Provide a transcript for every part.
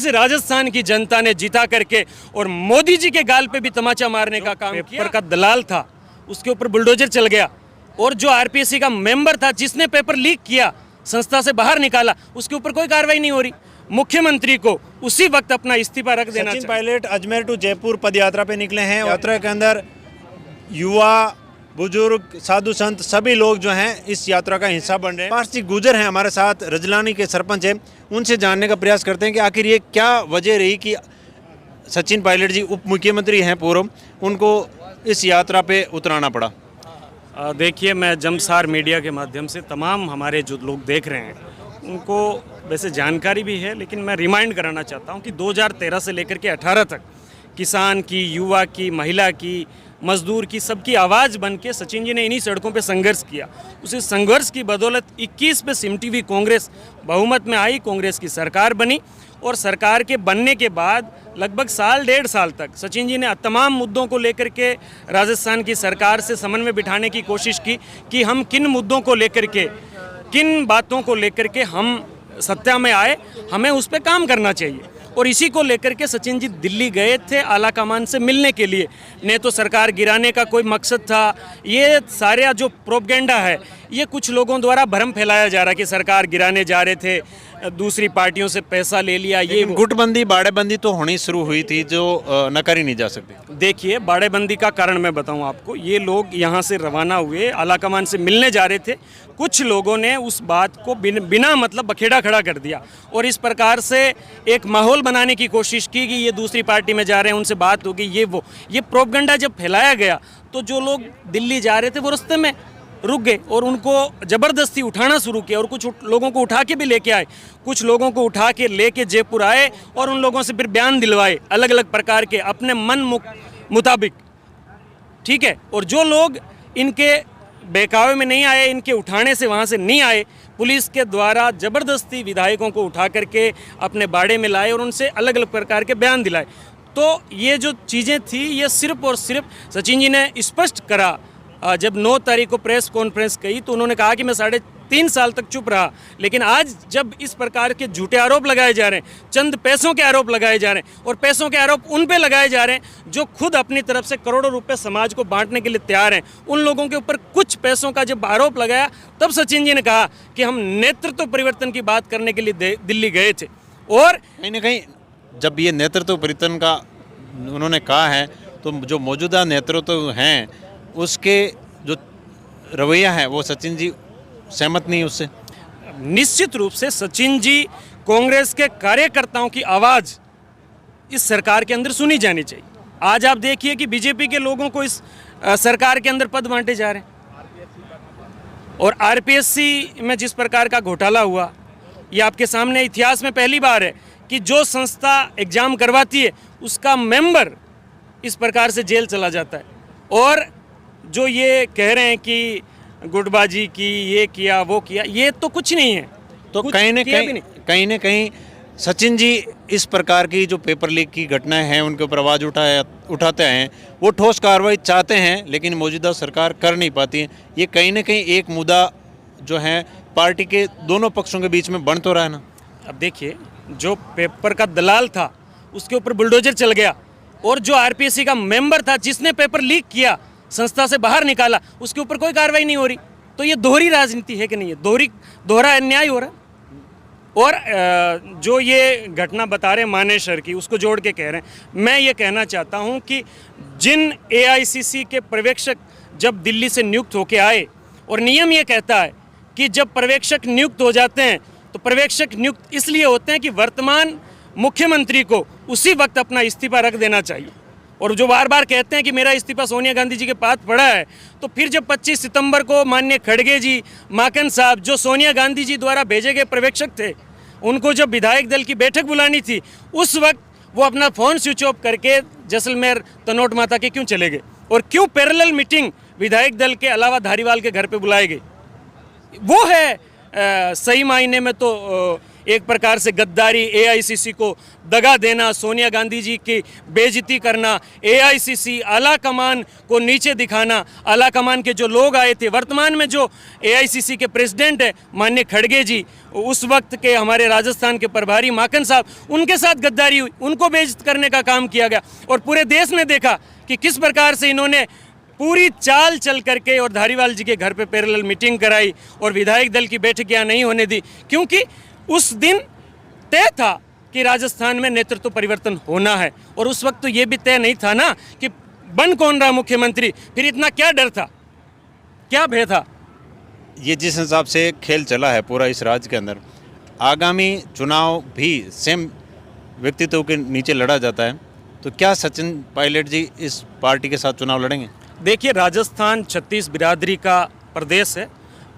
से राजस्थान की जनता ने जिता करके और मोदी जी के गाल पे भी तमाचा मारने का काम किया। पेपर का दलाल था उसके ऊपर बुलडोजर चल गया, और जो आरपीएससी का मेंबर था जिसने पेपर लीक किया, संस्था से बाहर निकाला, उसके ऊपर कोई कार्रवाई नहीं हो रही। मुख्यमंत्री को उसी वक्त अपना इस्तीफा रख देना चाहिए। सचिन पायलट अजमेर टू जयपुर पद यात्रा पे निकले हैं। यात्रा के अंदर युवा, बुजुर्ग, साधु संत सभी लोग जो हैं इस यात्रा का हिस्सा बन रहे हैं। पास जी गुजर हैं हमारे साथ, रजलानी के सरपंच हैं, उनसे जानने का प्रयास करते हैं कि आखिर ये क्या वजह रही कि सचिन पायलट जी उप मुख्यमंत्री हैं पूर्व, उनको इस यात्रा पे उतराना पड़ा। देखिए, मैं जमसार मीडिया के माध्यम से तमाम हमारे जो लोग देख रहे हैं उनको वैसे जानकारी भी है, लेकिन मैं रिमाइंड कराना चाहता हूं कि 2013 से लेकर के 18 तक किसान की, युवा की, महिला की, मजदूर की, सबकी आवाज़ बन के सचिन जी ने इन्हीं सड़कों पे संघर्ष किया। उसी संघर्ष की बदौलत 21 पे सिमटी हुई कांग्रेस बहुमत में आई, कांग्रेस की सरकार बनी, और सरकार के बनने के बाद लगभग साल डेढ़ साल तक सचिन जी ने तमाम मुद्दों को लेकर के राजस्थान की सरकार से समन्वय बिठाने की कोशिश की कि हम किन मुद्दों को लेकर के, किन बातों को लेकर के हम सत्ता में आए, हमें उस पर काम करना चाहिए। और इसी को लेकर के सचिन जी दिल्ली गए थे आला कमान से मिलने के लिए। नहीं तो सरकार गिराने का कोई मकसद था। ये सारा जो प्रोपगेंडा है ये कुछ लोगों द्वारा भ्रम फैलाया जा रहा है कि सरकार गिराने जा रहे थे, दूसरी पार्टियों से पैसा ले लिया। ये गुटबंदी, बाड़ेबंदी तो होनी शुरू हुई थी जो नकारी नहीं जा सकती। देखिए, बाड़ेबंदी का कारण मैं बताऊं आपको। ये लोग यहाँ से रवाना हुए, आला कमान से मिलने जा रहे थे, कुछ लोगों ने उस बात को बिना मतलब बखेड़ा खड़ा कर दिया और इस प्रकार से एक माहौल बनाने की कोशिश की कि ये दूसरी पार्टी में जा रहे हैं, उनसे बात होगी, ये प्रोपगेंडा जब फैलाया गया तो जो लोग दिल्ली जा रहे थे वो रास्ते में रुक गए और उनको ज़बरदस्ती उठाना शुरू किया, और कुछ लोगों को उठा के भी लेके आए, कुछ लोगों को उठा के लेके जयपुर आए और उन लोगों से फिर बयान दिलवाए अलग अलग प्रकार के अपने मन मुताबिक, ठीक है। और जो लोग इनके बहकावे में नहीं आए, इनके उठाने से वहाँ से नहीं आए, पुलिस के द्वारा ज़बरदस्ती विधायकों को उठा करके अपने बाड़े में लाए और उनसे अलग अलग प्रकार के बयान दिलाए। तो ये जो चीज़ें थी ये सिर्फ और सिर्फ सचिन जी ने स्पष्ट करा। जब 9 तारीख को प्रेस कॉन्फ्रेंस कही तो उन्होंने कहा कि मैं 3.5 साल तक चुप रहा, लेकिन आज जब इस प्रकार के झूठे आरोप लगाए जा रहे हैं, चंद पैसों के आरोप लगाए जा रहे हैं, और पैसों के आरोप उन पे लगाए जा रहे हैं जो खुद अपनी तरफ से करोड़ों रुपए समाज को बांटने के लिए तैयार हैं, उन लोगों के ऊपर कुछ पैसों का जब आरोप लगाया तब सचिन जी ने कहा कि हम नेतृत्व परिवर्तन की बात करने के लिए दिल्ली गए थे। और कहीं ना कहीं जब ये नेतृत्व परिवर्तन का उन्होंने कहा है तो जो मौजूदा नेतृत्व हैं उसके जो रवैया है वो सचिन जी सहमत नहीं उससे। निश्चित रूप से सचिन जी कांग्रेस के कार्यकर्ताओं की आवाज़ इस सरकार के अंदर सुनी जानी चाहिए। आज आप देखिए कि बीजेपी के लोगों को इस सरकार के अंदर पद बांटे जा रहे हैं, और आरपीएससी में जिस प्रकार का घोटाला हुआ, ये आपके सामने इतिहास में पहली बार है कि जो संस्था एग्जाम करवाती है उसका मेंबर इस प्रकार से जेल चला जाता है। और जो ये कह रहे हैं कि गुटबाजी की, ये किया वो किया, ये तो कुछ नहीं है। तो कहीं न कहीं सचिन जी इस प्रकार की जो पेपर लीक की घटनाएं हैं उनके ऊपर आवाज़ उठाते हैं, वो ठोस कार्रवाई चाहते हैं लेकिन मौजूदा सरकार कर नहीं पाती है। ये कहीं ना कहीं एक मुद्दा जो है पार्टी के दोनों पक्षों के बीच में बन तो रहा है ना। अब देखिए, जो पेपर का दलाल था उसके ऊपर बुलडोजर चल गया, और जो आरपीएससी का मेंबर था जिसने पेपर लीक किया, संस्था से बाहर निकाला, उसके ऊपर कोई कार्रवाई नहीं हो रही। तो ये दोहरी राजनीति है कि नहीं है? दोहरा अन्याय हो रहा है। और जो ये घटना बता रहे हैं मानेसर की, उसको जोड़ के कह रहे हैं, मैं ये कहना चाहता हूँ कि जिन एआईसीसी के पर्यवेक्षक जब दिल्ली से नियुक्त होके आए, और नियम ये कहता है कि जब पर्यवेक्षक नियुक्त हो जाते हैं तो पर्यवेक्षक नियुक्त इसलिए होते हैं कि वर्तमान मुख्यमंत्री को उसी वक्त अपना इस्तीफा रख देना चाहिए। और जो बार बार कहते हैं कि मेरा इस्तीफा सोनिया गांधी जी के पास पड़ा है, तो फिर जब 25 सितंबर को माननीय खड़गे जी, माकन साहब, जो सोनिया गांधी जी द्वारा भेजे गए पर्यवेक्षक थे, उनको जब विधायक दल की बैठक बुलानी थी, उस वक्त वो अपना फ़ोन स्विच ऑफ करके जैसलमेर तनोट माता के क्यों चले गए, और क्यों पैरेलल मीटिंग विधायक दल के अलावा धारीवाल के घर पे बुलाए गए? वो है सही मायने में तो एक प्रकार से गद्दारी, एआईसीसी को दगा देना, सोनिया गांधी जी की बेइज्जती करना, एआईसीसी आला कमान को नीचे दिखाना। आला कमान के जो लोग आए थे, वर्तमान में जो एआईसीसी के प्रेसिडेंट है माननीय खड़गे जी, उस वक्त के हमारे राजस्थान के प्रभारी माकन साहब, उनके साथ गद्दारी हुई, उनको बेइज्जत करने का काम किया गया। और पूरे देश ने देखा कि किस प्रकार से इन्होंने पूरी चाल चल करके और धारीवाल जी के घर पे पैरेलल मीटिंग कराई और विधायक दल की बैठक यहाँ नहीं होने दी, क्योंकि उस दिन तय था कि राजस्थान में नेतृत्व परिवर्तन होना है। और उस वक्त तो ये भी तय नहीं था ना कि बन कौन रहा मुख्यमंत्री, फिर इतना क्या डर था, क्या भय था। ये जिस हिसाब से खेल चला है पूरा इस राज्य के अंदर, आगामी चुनाव भी सेम व्यक्तित्व के नीचे लड़ा जाता है, तो क्या सचिन पायलट जी इस पार्टी के साथ चुनाव लड़ेंगे? देखिए, राजस्थान 36 बिरादरी का प्रदेश है,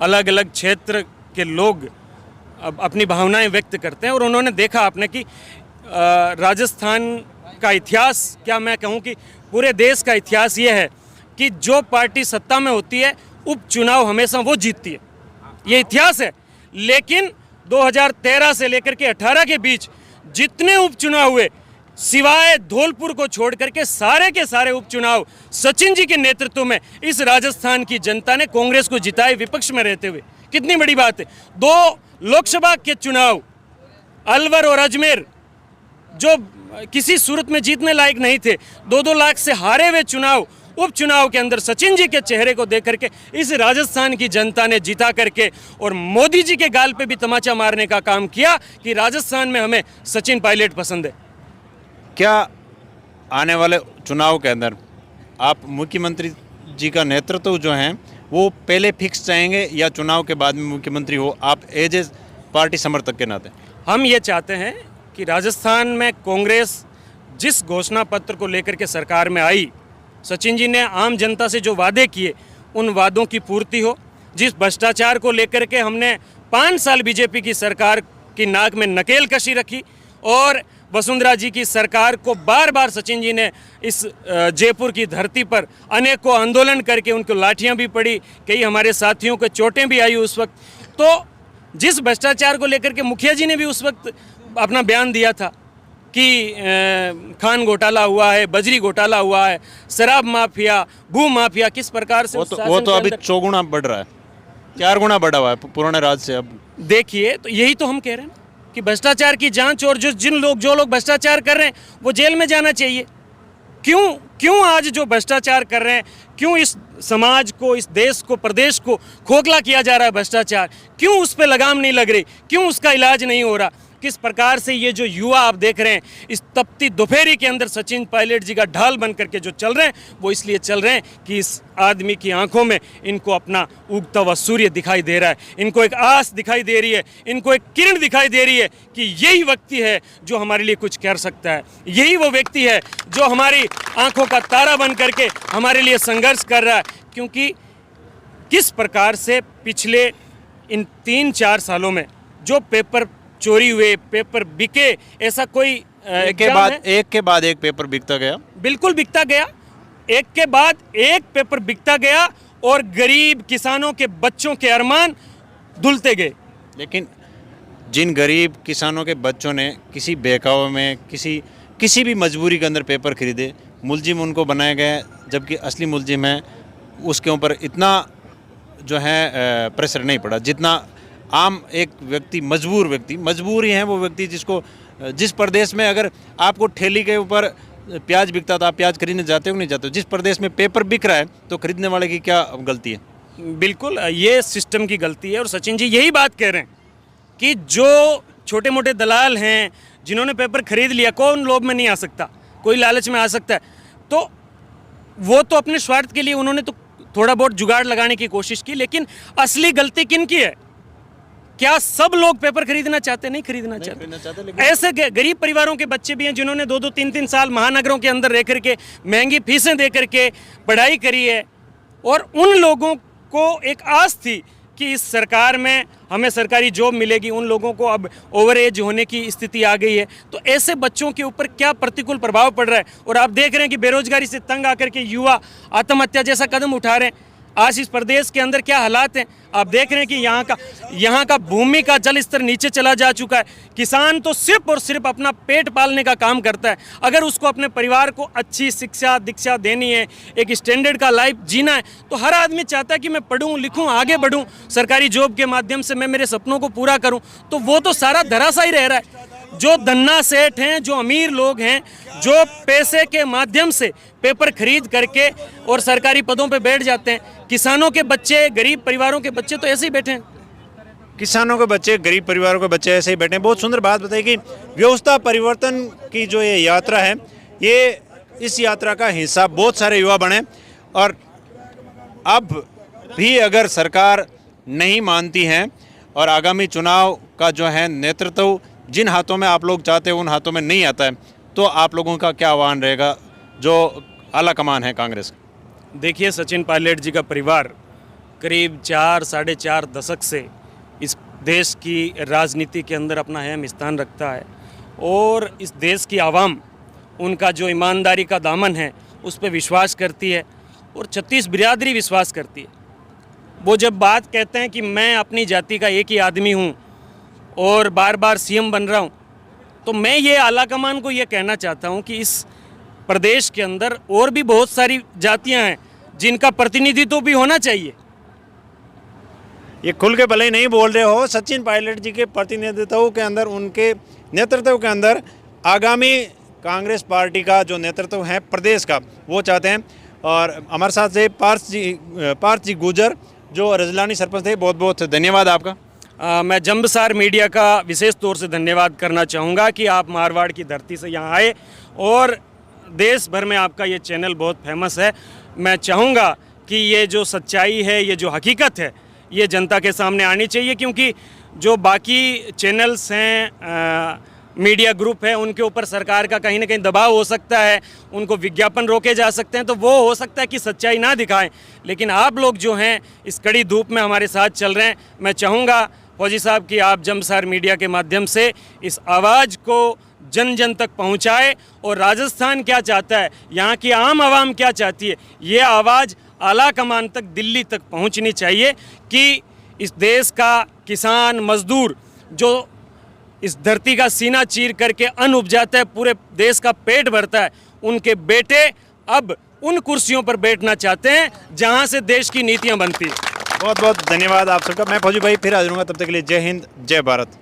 अलग अलग क्षेत्र के लोग अपनी भावनाएं व्यक्त करते हैं। और उन्होंने देखा आपने कि राजस्थान का इतिहास, क्या मैं कहूं कि पूरे देश का इतिहास ये है कि जो पार्टी सत्ता में होती है उपचुनाव हमेशा वो जीतती है, ये इतिहास है। लेकिन 2013 से लेकर के 18 के बीच जितने उपचुनाव हुए, सिवाय धौलपुर को छोड़ करके सारे के सारे उपचुनाव सचिन जी के नेतृत्व में इस राजस्थान की जनता ने कांग्रेस को जिताए, विपक्ष में रहते हुए। कितनी बड़ी बात है। 2 लोकसभा के चुनाव अलवर और अजमेर जो किसी सूरत में जीतने लायक नहीं थे, 2-2 लाख से हारे हुए चुनाव, उपचुनाव के अंदर सचिन जी के चेहरे को देख करके इस राजस्थान की जनता ने जिता करके और मोदी जी के गाल पे भी तमाचा मारने का काम किया कि राजस्थान में हमें सचिन पायलट पसंद है। क्या आने वाले चुनाव के अंदर आप मुख्यमंत्री जी का नेतृत्व जो है वो पहले फिक्स चाहेंगे या चुनाव के बाद में मुख्यमंत्री हो, आप एज ए पार्टी समर्थक के नाते? हम ये चाहते हैं कि राजस्थान में कांग्रेस जिस घोषणा पत्र को लेकर के सरकार में आई, सचिन जी ने आम जनता से जो वादे किए उन वादों की पूर्ति हो। जिस भ्रष्टाचार को लेकर के हमने 5 साल बीजेपी की सरकार की नाक में नकेल कशी रखी और वसुंधरा जी की सरकार को बार बार सचिन जी ने इस जयपुर की धरती पर अनेकों आंदोलन करके उनको लाठियां भी पड़ी, कई हमारे साथियों को चोटें भी आई उस वक्त। तो जिस भ्रष्टाचार को लेकर के मुखिया जी ने भी उस वक्त अपना बयान दिया था कि खान घोटाला हुआ है, बजरी घोटाला हुआ है, शराब माफिया, भू माफिया, किस प्रकार से वो तो अभी 4 गुना बढ़ रहा है, 4 गुना बढ़ा हुआ है पुराने राज से। अब देखिए, तो यही तो हम कह रहे हैं कि भ्रष्टाचार की जांच और जो लोग भ्रष्टाचार कर रहे हैं वो जेल में जाना चाहिए। क्यों आज जो भ्रष्टाचार कर रहे हैं, क्यों इस समाज को, इस देश को, प्रदेश को खोखला किया जा रहा है भ्रष्टाचार, क्यों उस पर लगाम नहीं लग रही, क्यों उसका इलाज नहीं हो रहा? किस प्रकार से ये जो युवा आप देख रहे हैं इस तपती दोपहरी के अंदर सचिन पायलट जी का ढाल बन करके जो चल रहे हैं, वो इसलिए चल रहे हैं कि इस आदमी की आंखों में इनको अपना उगता हुआ सूर्य दिखाई दे रहा है, इनको एक आस दिखाई दे रही है, इनको एक किरण दिखाई दे रही है कि यही व्यक्ति है जो हमारे लिए कुछ कर सकता है, यही वो व्यक्ति है जो हमारी आंखों का तारा बन करके हमारे लिए संघर्ष कर रहा है। क्योंकि किस प्रकार से पिछले इन 3-4 सालों में जो पेपर चोरी हुए, पेपर बिके, ऐसा कोई एक के बाद एक पेपर बिकता गया, बिल्कुल बिकता गया, एक के बाद एक पेपर बिकता गया और गरीब किसानों के बच्चों के अरमान धुलते गए। लेकिन जिन गरीब किसानों के बच्चों ने किसी बहकावे में, किसी भी मजबूरी के अंदर पेपर खरीदे, मुलजिम उनको बनाए गए, जबकि असली मुलजिम है उसके ऊपर इतना जो है प्रेशर नहीं पड़ा जितना आम एक व्यक्ति, मजबूर ही है वो व्यक्ति जिस प्रदेश में अगर आपको ठेली के ऊपर प्याज बिकता था, आप प्याज खरीदने जाते हो नहीं जाते हो, जिस प्रदेश में पेपर बिक रहा है तो खरीदने वाले की क्या गलती है? बिल्कुल ये सिस्टम की गलती है। और सचिन जी यही बात कह रहे हैं कि जो छोटे मोटे दलाल हैं जिन्होंने पेपर खरीद लिया, कौन लोभ में नहीं आ सकता, कोई लालच में आ सकता है, तो वो तो अपने स्वार्थ के लिए उन्होंने तो थोड़ा बहुत जुगाड़ लगाने की कोशिश की। लेकिन असली गलती किन की है? क्या सब लोग पेपर खरीदना चाहते? नहीं खरीदना चाहते। ऐसे गरीब परिवारों के बच्चे भी हैं जिन्होंने 2-2, 3-3 साल महानगरों के अंदर रह करके महंगी फीसें दे करके पढ़ाई करी है और उन लोगों को एक आस थी कि इस सरकार में हमें सरकारी जॉब मिलेगी। उन लोगों को अब ओवर एज होने की स्थिति आ गई है, तो ऐसे बच्चों के ऊपर क्या प्रतिकूल प्रभाव पड़ रहा है। और आप देख रहे हैं कि बेरोजगारी से तंग आकर के युवा आत्महत्या जैसा कदम उठा रहे हैं। आज इस प्रदेश के अंदर क्या हालात हैं आप देख रहे हैं कि यहाँ का भूमि का जल स्तर नीचे चला जा चुका है। किसान तो सिर्फ और सिर्फ अपना पेट पालने का काम करता है। अगर उसको अपने परिवार को अच्छी शिक्षा दीक्षा देनी है, एक स्टैंडर्ड का लाइफ जीना है, तो हर आदमी चाहता है कि मैं पढूं लिखूं आगे बढ़ूं, सरकारी जॉब के माध्यम से मैं मेरे सपनों को पूरा करूं। तो वो तो सारा धराशायी रह रहा है। जो धन्ना सेठ हैं, जो अमीर लोग हैं, जो पैसे के माध्यम से पेपर खरीद करके और सरकारी पदों पे बैठ जाते हैं, किसानों के बच्चे, गरीब परिवारों के बच्चे तो ऐसे ही बैठे हैं। किसानों के बच्चे, गरीब परिवारों के बच्चे ऐसे ही बैठे हैं। बहुत सुंदर बात बताई कि व्यवस्था परिवर्तन की जो ये यात्रा है, ये इस यात्रा का हिस्सा बहुत सारे युवा बने। और अब भी अगर सरकार नहीं मानती है और आगामी चुनाव का जो है नेतृत्व जिन हाथों में आप लोग चाहते हो उन हाथों में नहीं आता है, तो आप लोगों का क्या आह्वान रहेगा जो आला कमान है कांग्रेस? देखिए, सचिन पायलट जी का परिवार करीब 4-4.5 दशक से इस देश की राजनीति के अंदर अपना अहम स्थान रखता है और इस देश की आवाम उनका जो ईमानदारी का दामन है उस पर विश्वास करती है और 36 बिरादरी विश्वास करती है। वो जब बात कहते हैं कि मैं अपनी जाति का एक ही आदमी हूँ और बार बार सीएम बन रहा हूँ, तो मैं ये आला कमान को ये कहना चाहता हूँ कि इस प्रदेश के अंदर और भी बहुत सारी जातियाँ हैं जिनका प्रतिनिधित्व भी होना चाहिए। ये खुल के भले ही नहीं बोल रहे हो, सचिन पायलट जी के प्रतिनिधित्व के अंदर, उनके नेतृत्व के अंदर आगामी कांग्रेस पार्टी का जो नेतृत्व है प्रदेश का, वो चाहते हैं। और हमारे साथ से पार्थ जी गुजर जो रजलानी सरपंच थे, बहुत बहुत धन्यवाद आपका। मैं जंबसार मीडिया का विशेष तौर से धन्यवाद करना चाहूँगा कि आप मारवाड़ की धरती से यहाँ आए और देश भर में आपका ये चैनल बहुत फेमस है। मैं चाहूँगा कि ये जो सच्चाई है, ये जो हकीकत है, ये जनता के सामने आनी चाहिए, क्योंकि जो बाकी चैनल्स हैं, मीडिया ग्रुप है, उनके ऊपर सरकार का कहीं ना कहीं दबाव हो सकता है, उनको विज्ञापन रोके जा सकते हैं, तो वो हो सकता है कि सच्चाई ना दिखाएं। लेकिन आप लोग जो हैं इस कड़ी धूप में हमारे साथ चल रहे हैं। मैं चाहूँगा फौजी साहब कि आप जंबसार मीडिया के माध्यम से इस आवाज़ को जन जन तक पहुँचाए और राजस्थान क्या चाहता है, यहाँ की आम आवाम क्या चाहती है, ये आवाज़ आला कमान तक, दिल्ली तक पहुँचनी चाहिए कि इस देश का किसान मजदूर जो इस धरती का सीना चीर करके अन्न उपजाता है, पूरे देश का पेट भरता है, उनके बेटे अब उन कुर्सियों पर बैठना चाहते हैं जहां से देश की नीतियां बनती हैं। बहुत बहुत धन्यवाद आप सबका। मैं फौजी भाई फिर हाजिर हूँगा, तब तक के लिए जय हिंद, जय भारत।